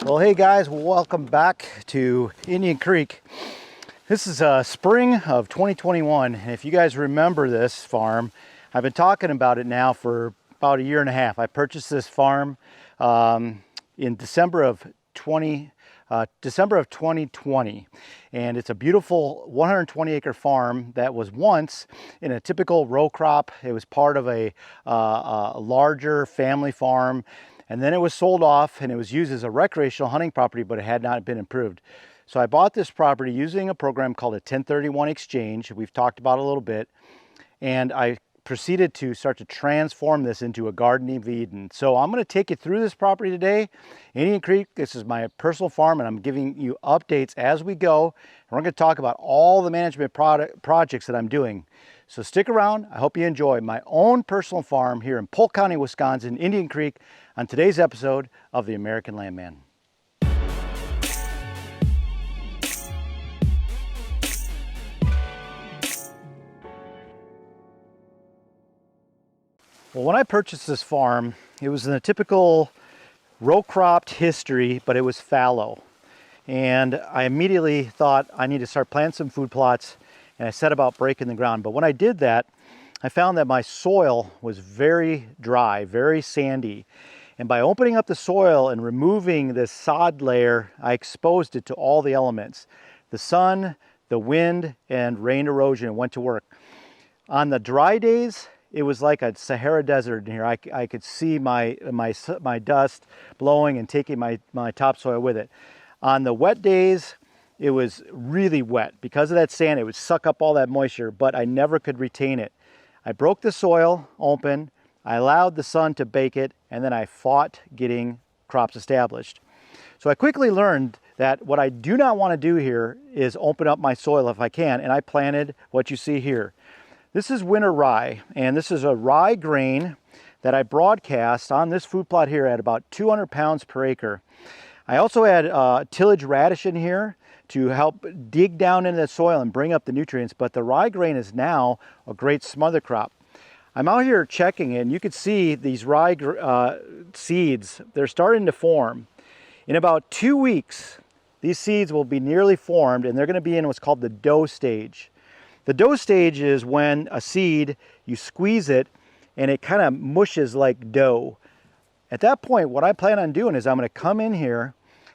Well, hey guys, welcome back to Indian Creek. This is spring of 2021, and if you guys remember this farm, I've been talking about it now for about a year and a half. I purchased this farm in December of 2020, and it's a beautiful 120 acre farm that was once in a typical row crop. It was part of a larger family farm, and then it was sold off and it was used as a recreational hunting property, but it had not been improved. So I bought this property using a program called a 1031 exchange. We've talked about it a little bit, and I proceeded to start to transform this into a Garden of Eden. So I'm going to take you through this property today. Indian Creek, this is my personal farm, and I'm giving you updates as we go. And we're going to talk about all the management projects that I'm doing. So stick around. I hope you enjoy my own personal farm here in Polk County, Wisconsin, Indian Creek, on today's episode of The American Landman. Well, when I purchased this farm, it was in a typical row cropped history, but it was fallow. And I immediately thought I need to start planting some food plots, and I set about breaking the ground. But when I did that, I found that my soil was very dry, very sandy. And by opening up the soil and removing this sod layer, I exposed it to all the elements. The sun, the wind, and rain erosion went to work. On the dry days, it was like a Sahara desert in here. I could see my dust blowing and taking my topsoil with it. On the wet days, it was really wet. Because of that sand, it would suck up all that moisture, but I never could retain it. I broke the soil open, I allowed the sun to bake it, and then I fought getting crops established. So I quickly learned that what I do not want to do here is open up my soil if I can, and I planted what you see here. This is winter rye, and this is a rye grain that I broadcast on this food plot here at about 200 pounds per acre. I also had tillage radish in here to help dig down into the soil and bring up the nutrients, but the rye grain is now a great smother crop. I'm out here checking it, and you can see these rye seeds, they're starting to form. In about 2 weeks, these seeds will be nearly formed, and they're going to be in what's called the dough stage. The dough stage is when a seed, you squeeze it, and it kind of mushes like dough. At that point, what I plan on doing is I'm going to come in here.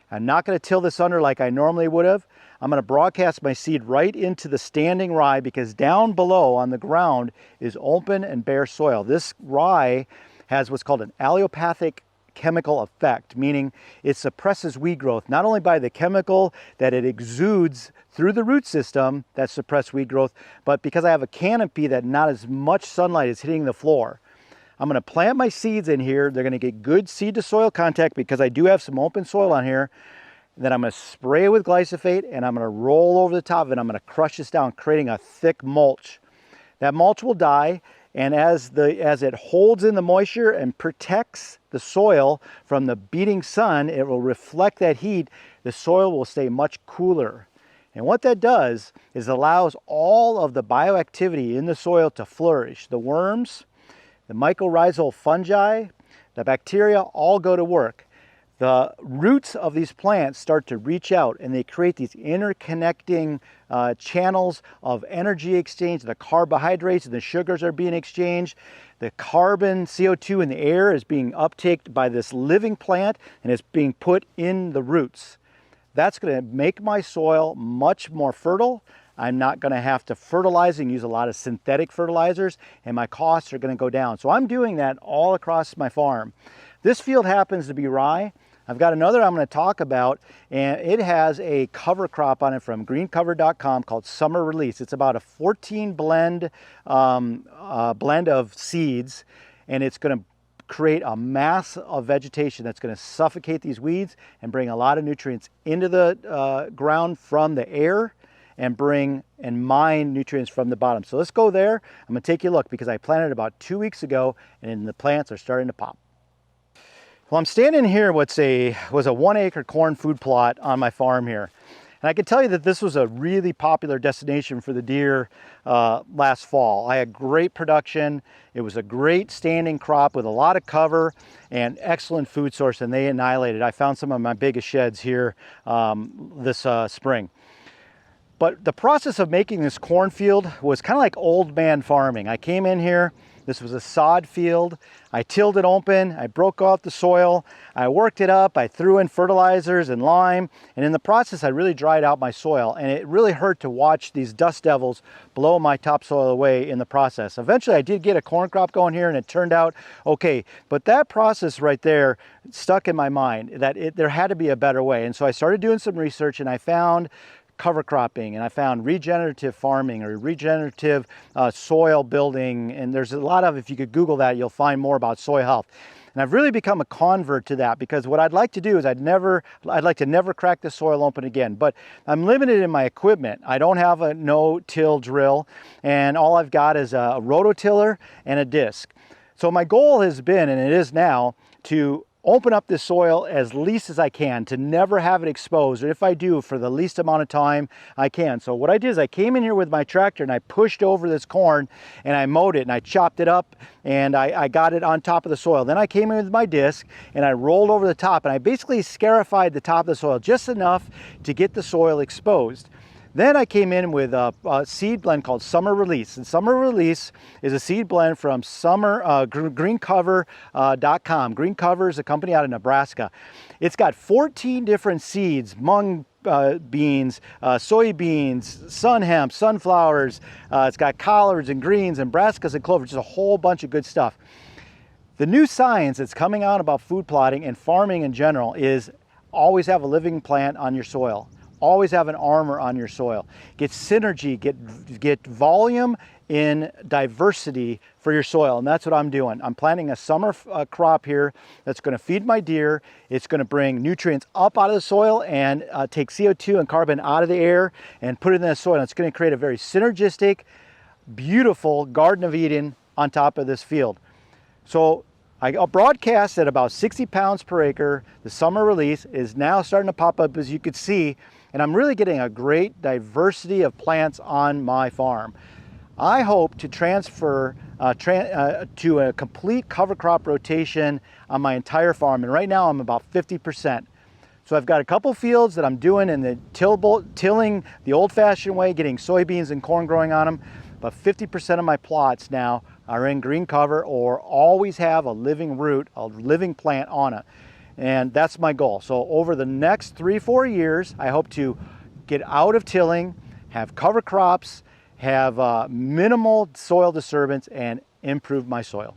I'm not going to till this under like I normally would have. I'm going to broadcast my seed right into the standing rye, because down below on the ground is open and bare soil. This rye has what's called an allelopathic chemical effect, meaning it suppresses weed growth, not only by the chemical that it exudes through the root system that suppress weed growth, but because I have a canopy that not as much sunlight is hitting the floor. I'm going to plant my seeds in here. They're going to get good seed to soil contact because I do have some open soil on here. Then I'm going to spray it with glyphosate, and I'm going to roll over the top of it. I'm going to crush this down, creating a thick mulch. That mulch will die, and as it holds in the moisture and protects the soil from the beating sun, it will reflect that heat. The soil will stay much cooler. And what that does is allows all of the bioactivity in the soil to flourish. The worms, the mycorrhizal fungi, the bacteria all go to work. The roots of these plants start to reach out, and they create these interconnecting channels of energy exchange. The carbohydrates and the sugars are being exchanged. The carbon, CO2 in the air is being uptaked by this living plant, and it's being put in the roots. That's going to make my soil much more fertile. I'm not going to have to fertilize and use a lot of synthetic fertilizers, and my costs are going to go down. So I'm doing that all across my farm. This field happens to be rye. I've got another I'm going to talk about, and it has a cover crop on it from greencover.com called Summer Release. It's about a 14 blend of seeds, and it's going to create a mass of vegetation that's going to suffocate these weeds and bring a lot of nutrients into the ground from the air, and mine nutrients from the bottom. So let's go there. I'm going to take you a look because I planted it about 2 weeks ago, and the plants are starting to pop. Well, I'm standing here was a 1 acre corn food plot on my farm here. And I can tell you that this was a really popular destination for the deer last fall. I had great production. It was a great standing crop with a lot of cover and excellent food source, and they annihilated. I found some of my biggest sheds here this spring. But the process of making this cornfield was kind of like old man farming. I came in here, this was a sod field. I tilled it open, I broke off the soil, I worked it up, I threw in fertilizers and lime, and in the process I really dried out my soil, and it really hurt to watch these dust devils blow my topsoil away in the process. Eventually I did get a corn crop going here and it turned out okay, but that process right there stuck in my mind that there had to be a better way. And so I started doing some research and I found cover cropping, and I found regenerative farming or regenerative soil building, and there's a lot of, if you could Google that, you'll find more about soil health. And I've really become a convert to that, because what I'd like to do is I'd like to never crack the soil open again, but I'm limited in my equipment. I don't have a no-till drill, and all I've got is a rototiller and a disc. So my goal has been, and it is now, to open up this soil as least as I can, to never have it exposed, or if I do, for the least amount of time I can. So what I did is I came in here with my tractor and I pushed over this corn and I mowed it and I chopped it up and I got it on top of the soil. Then I came in with my disc and I rolled over the top and I basically scarified the top of the soil just enough to get the soil exposed. Then I came in with a seed blend called Summer Release. And Summer Release is a seed blend from greencover.com. Green Cover is a company out of Nebraska. It's got 14 different seeds, mung beans, soybeans, sun hemp, sunflowers. It's got collards and greens and brassicas and clover, just a whole bunch of good stuff. The new science that's coming out about food plotting and farming in general is always have a living plant on your soil. Always have an armor on your soil. Get synergy, get volume in diversity for your soil, and that's what I'm doing. I'm planting a summer crop here that's going to feed my deer. It's going to bring nutrients up out of the soil and take CO2 and carbon out of the air and put it in the soil. And it's going to create a very synergistic, beautiful Garden of Eden on top of this field. So I broadcast at about 60 pounds per acre. The Summer Release is now starting to pop up, as you could see, and I'm really getting a great diversity of plants on my farm. I hope to transfer to a complete cover crop rotation on my entire farm, and right now I'm about 50%. So I've got a couple fields that I'm doing in the tilling the old-fashioned way, getting soybeans and corn growing on them, but 50% of my plots now are in green cover or always have a living root, a living plant on it. And that's my goal. So over the next 3-4 years, I hope to get out of tilling, have cover crops, have minimal soil disturbance, and improve my soil.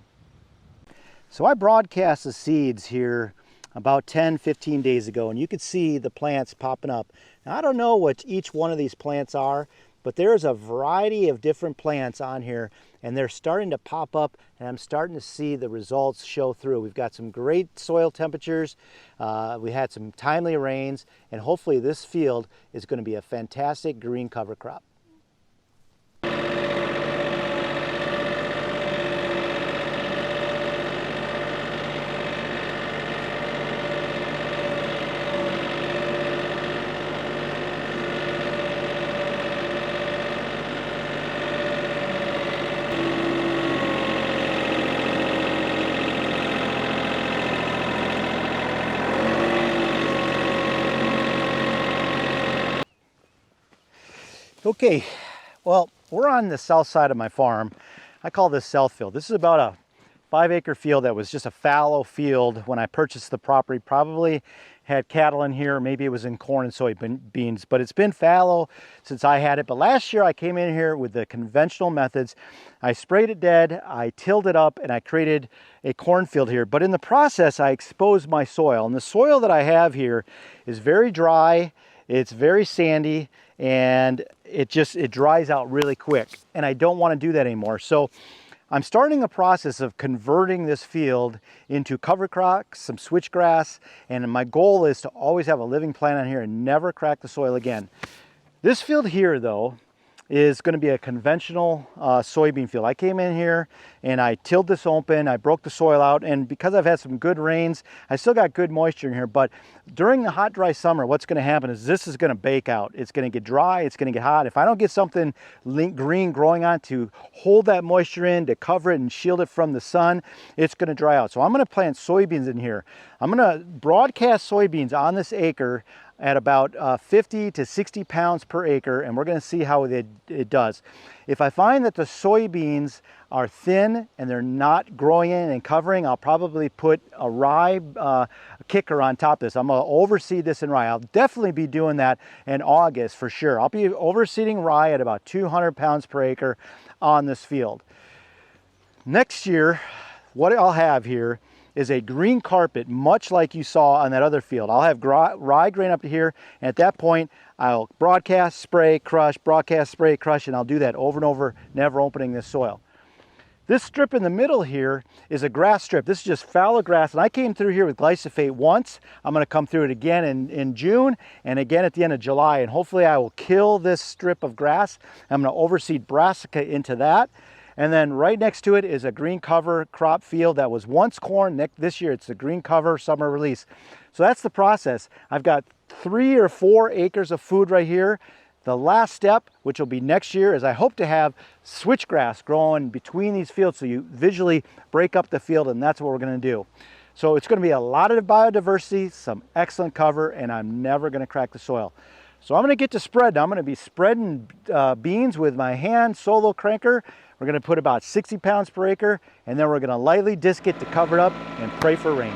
So I broadcast the seeds here about 10-15 days ago, and you could see the plants popping up. Now, I don't know what each one of these plants are, but there's a variety of different plants on here, and they're starting to pop up, and I'm starting to see the results show through. We've got some great soil temperatures, we had some timely rains, and hopefully this field is going to be a fantastic green cover crop. Okay, well, we're on the south side of my farm. I call this south field. This is about a 5-acre field that was just a fallow field when I purchased the property. Probably had cattle in here, maybe it was in corn and soybeans, but it's been fallow since I had it. But last year I came in here with the conventional methods. I sprayed it dead, I tilled it up, and I created a cornfield here. But in the process, I exposed my soil. And the soil that I have here is very dry, it's very sandy, and it dries out really quick, and I don't want to do that anymore. So I'm starting a process of converting this field into cover crops, some switchgrass, and my goal is to always have a living plant on here and never crack the soil again. This field here, though, is going to be a conventional soybean field. I came in here and I tilled this open, I broke the soil out, and because I've had some good rains, I still got good moisture in here, but during the hot, dry summer, what's going to happen is this is going to bake out. It's going to get dry, it's going to get hot. If I don't get something green growing on to hold that moisture in, to cover it and shield it from the sun, it's going to dry out. So I'm going to plant soybeans in here. I'm going to broadcast soybeans on this acre at about 50 to 60 pounds per acre, and we're going to see how it does. If I find that the soybeans are thin and they're not growing in and covering, I'll probably put a rye kicker on top of this. I'm going to overseed this in rye. I'll definitely be doing that in August for sure. I'll be overseeding rye at about 200 pounds per acre on this field. Next year, what I'll have here is a green carpet, much like you saw on that other field. I'll have rye grain up to here, and at that point, I'll broadcast, spray, crush, broadcast, spray, crush, and I'll do that over and over, never opening this soil. This strip in the middle here is a grass strip. This is just fallow grass, and I came through here with glyphosate once. I'm gonna come through it again in June, and again at the end of July, and hopefully I will kill this strip of grass. I'm gonna overseed brassica into that. And then right next to it is a green cover crop field that was once corn. This year it's the green cover summer release. So that's the process. I've got 3 or 4 acres of food right here. The last step, which will be next year, is I hope to have switchgrass growing between these fields so you visually break up the field, and that's what we're going to do. So it's going to be a lot of biodiversity, some excellent cover, and I'm never going to crack the soil. So I'm going to get to spread. Now I'm going to be spreading beans with my hand solo cranker. We're going to put about 60 pounds per acre, and then we're going to lightly disc it to cover it up and pray for rain.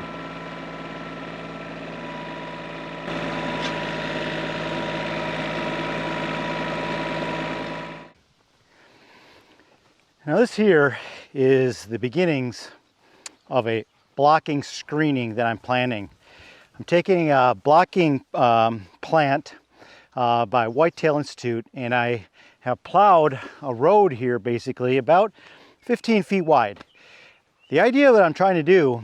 Now this here is the beginnings of a blocking screening that I'm planning. I'm taking a blocking plant by Whitetail Institute, and I have plowed a road here basically about 15 feet wide. The idea that I'm trying to do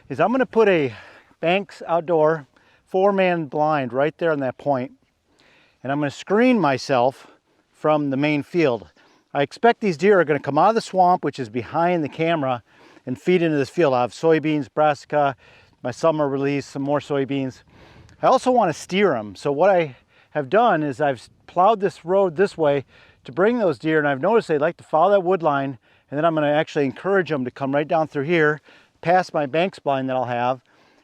is I'm going to put a Banks Outdoor 4-man blind right there on that point, and I'm going to screen myself from the main field. I expect these deer are going to come out of the swamp, which is behind the camera, and feed into this field. I have soybeans, brassica, my summer release, some more soybeans. I also want to steer them. So what I have done is I've plowed this road this way to bring those deer, and I've noticed they like to follow that wood line, and then I'm going to actually encourage them to come right down through here, past my Banks blind that I'll have,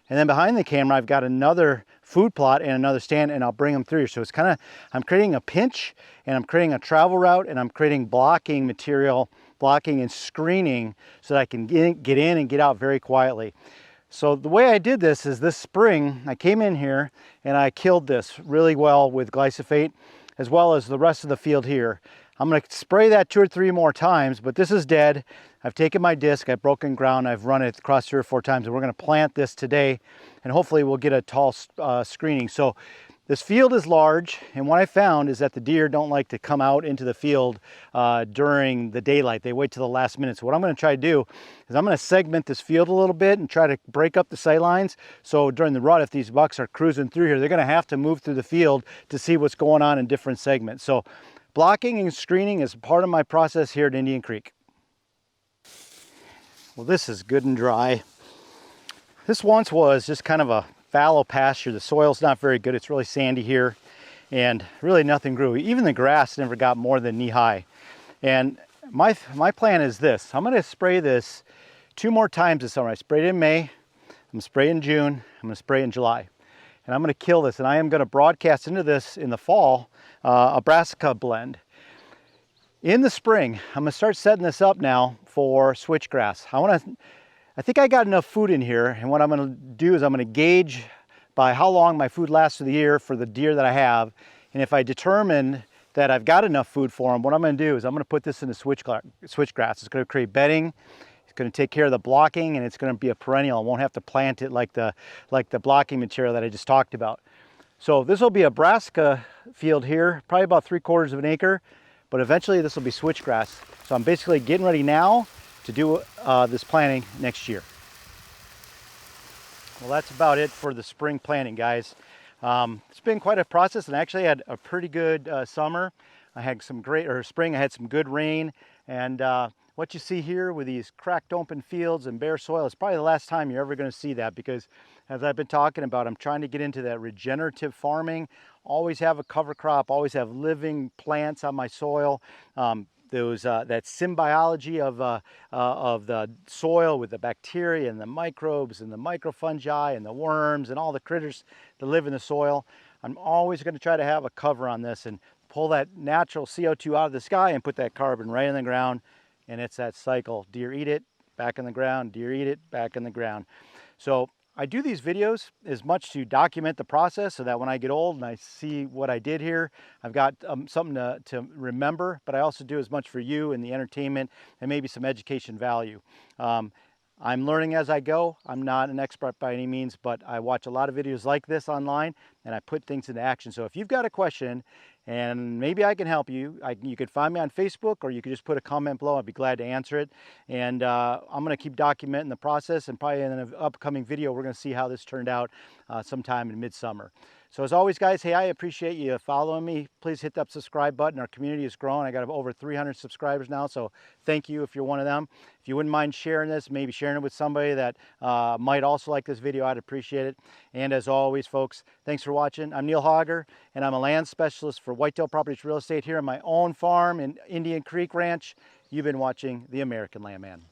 and then behind the camera I've got another food plot and another stand, and I'll bring them through. So it's kind of, I'm creating a pinch, and I'm creating a travel route, and I'm creating blocking material, blocking and screening so that I can get in and get out very quietly. So the way I did this is this spring, I came in here and I killed this really well with glyphosate, as well as the rest of the field here. I'm going to spray that 2 or 3 more times, but this is dead. I've taken my disc, I've broken ground, I've run it across 3 or 4 times, and we're going to plant this today, and hopefully we'll get a tall screening. So this field is large, and what I found is that the deer don't like to come out into the field during the daylight. They wait till the last minute. So what I'm going to try to do is I'm going to segment this field a little bit and try to break up the sight lines. So during the rut, if these bucks are cruising through here, they're going to have to move through the field to see what's going on in different segments. So blocking and screening is part of my process here at Indiancreek. Well, this is good and dry. This once was just kind of a fallow pasture. The soil's not very good. It's really sandy here, and really nothing grew. Even the grass never got more than knee high. And my plan is this. I'm going to spray this 2 more times this summer. I sprayed in May, I'm going to spray in June, I'm going to spray in July. And I'm going to kill this, and I am going to broadcast into this in the fall a brassica blend. In the spring, I'm going to start setting this up now for switchgrass. I think I got enough food in here, and what I'm going to do is I'm going to gauge by how long my food lasts through the year for the deer that I have. And if I determine that I've got enough food for them, what I'm going to do is I'm going to put this in the switchgrass. It's going to create bedding, it's going to take care of the blocking, and it's going to be a perennial. I won't have to plant it like the blocking material that I just talked about. So this will be a brassica field here, probably about 3/4 of an acre, but eventually this will be switchgrass. So I'm basically getting ready now to do this planting next year. Well, that's about it for the spring planting, guys. It's been quite a process, and I actually had a pretty good summer. I had some great, or spring, I had some good rain, and what you see here with these cracked open fields and bare soil is probably the last time you're ever going to see that, because as I've been talking about, I'm trying to get into that regenerative farming, always have a cover crop, always have living plants on my soil. That symbiogy of the soil with the bacteria and the microbes and the microfungi and the worms and all the critters that live in the soil. I'm always going to try to have a cover on this and pull that natural CO2 out of the sky and put that carbon right in the ground. And it's that cycle. Deer eat it, back in the ground, deer eat it, back in the ground. So I do these videos as much to document the process so that when I get old and I see what I did here, I've got something to remember, but I also do as much for you and the entertainment and maybe some education value. I'm learning as I go. I'm not an expert by any means, but I watch a lot of videos like this online and I put things into action. So if you've got a question and maybe I can help you, you can find me on Facebook, or you can just put a comment below. I'd be glad to answer it. And I'm going to keep documenting the process, and probably in an upcoming video, we're going to see how this turned out sometime in midsummer. So as always, guys, hey, I appreciate you following me. Please hit that subscribe button. Our community is growing. I got over 300 subscribers now, so thank you if you're one of them. If you wouldn't mind sharing this, maybe sharing it with somebody that might also like this video, I'd appreciate it. And as always, folks, thanks for watching. I'm Neil Hogger, and I'm a land specialist for Whitetail Properties Real Estate here on my own farm in Indian Creek Ranch. You've been watching The American Landman.